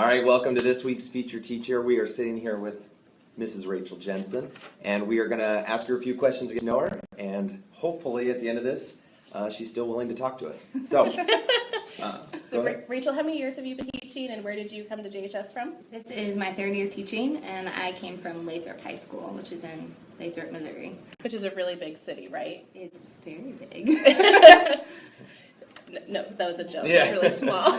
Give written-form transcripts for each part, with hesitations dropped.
All right, welcome to this week's featured teacher. We are sitting here with Mrs. Rachel Jensen, and we are going to ask her a few questions to get to know her, and hopefully at the end of this, she's still willing to talk to us. So, Rachel, how many years have you been teaching, and where did you come to JHS from? This is my third year teaching, and I came from Lathrop High School, which is in Lathrop, Missouri. Which is a really big city, right? It's very big. No, that was a joke. Yeah. It's really small.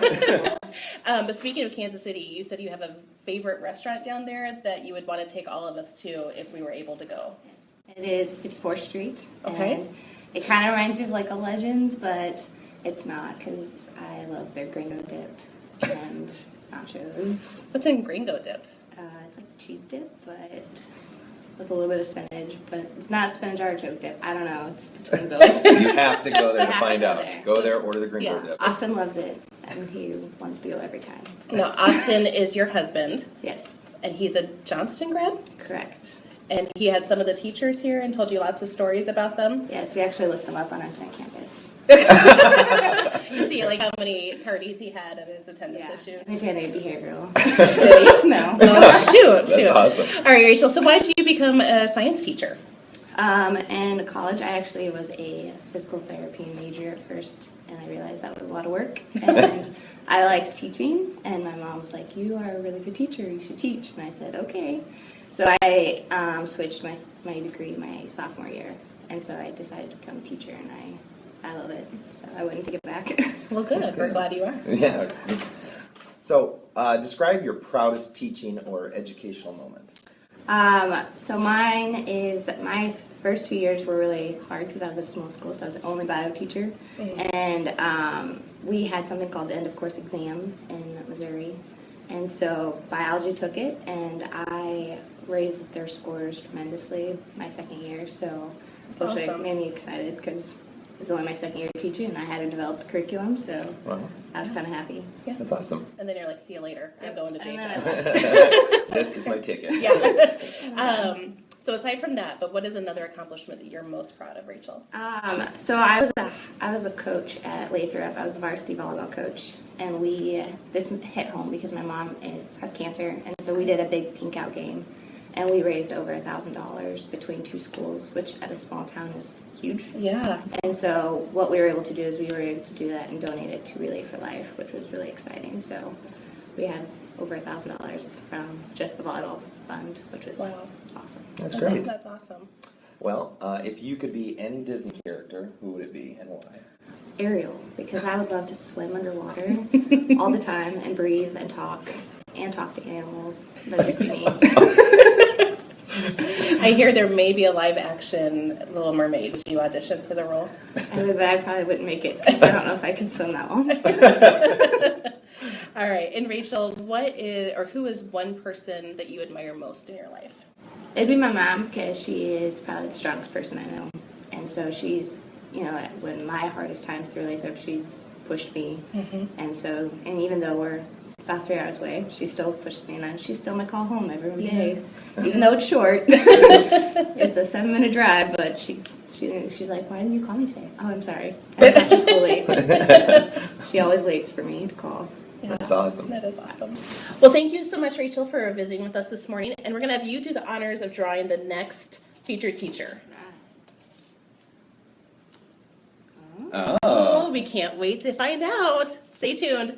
But speaking of Kansas City, you said you have a favorite restaurant down there that you would want to take all of us to if we were able to go. Yes. It is 54th Street. Okay. And it kind of reminds me of like a Legends, but it's not because I love their gringo dip and nachos. What's in gringo dip? It's like cheese dip, but with a little bit of spinach. But it's not a spinach artichoke dip. I don't know. It's between both. you have to go there to I have find to go out. there. Go there, order the gringo Yes. dip. Austin loves it, and he wants to go every time. Now, Austin is your husband, Yes, and he's a Johnston grad, correct. and he had some of the teachers here and told you lots of stories about them. Yes, we actually looked them up on Infinite Campus. To see like how many tardies he had and his attendance I issues. think he had a behavioral. Did he? No. Oh, shoot. That's awesome. All right, Rachel, so why did you become a science teacher? In college, I actually was a physical therapy major at first, and I realized that was a lot of work. And I liked teaching, and my mom was like, "You are a really good teacher. You should teach." And I said, "Okay." So I switched my degree my sophomore year, and so I decided to become a teacher, and I love it. So I wouldn't take it back. Well, good. We're glad you are. Yeah. So, describe your proudest teaching or educational moment. So mine is, my first 2 years were really hard because I was at a small school, so I was the only bio teacher. And we had something called the end of course exam in Missouri. And so biology took it, and I raised their scores tremendously my second year. So That's which awesome. made me excited because it was only my second year teaching, and I had to develop the curriculum, so Wow, I was kind of happy. Yeah. that's awesome. And then you're like, see you later. I'm going to And then I JHS. This is my ticket. Yeah. So aside from that, but what is another accomplishment that you're most proud of, Rachel? So I was a coach at Lathrop. I was the varsity volleyball coach, and this hit home because my mom has cancer, and so we did a big pink out game, and we raised over $1,000 between two schools, which at a small town is huge. Yeah. And so what we were able to do is we were able to do that and donate it to Relay for Life, which was really exciting. So we had over $1,000 from just the volleyball fund, which was Wow. awesome. That's great. That's awesome. Well, if you could be any Disney character, who would it be and why? Ariel, because I would love to swim underwater all the time and breathe and talk to animals. That'd just be me. I hear there may be a live action Little Mermaid. Would you audition for the role? But I probably wouldn't make it because I don't know if I could swim that long. All right. And Rachel, who is one person that you admire most in your life? It'd be my mom because she is probably the strongest person I know. And so she's, when my hardest times through Lathrop, she's pushed me. And so, and even though we're about 3 hours away, she still pushes me, and she's still my call home every day. Even though it's short. It's a 7-minute drive, but she's like, "Why didn't you call me today?" "Oh, I'm sorry. I was after school late." She always waits for me to call. Yeah. That's awesome. That is awesome. Well, thank you so much, Rachel, for visiting with us this morning. And we're going to have you do the honors of drawing the next featured teacher. Oh. Oh, we can't wait to find out. Stay tuned.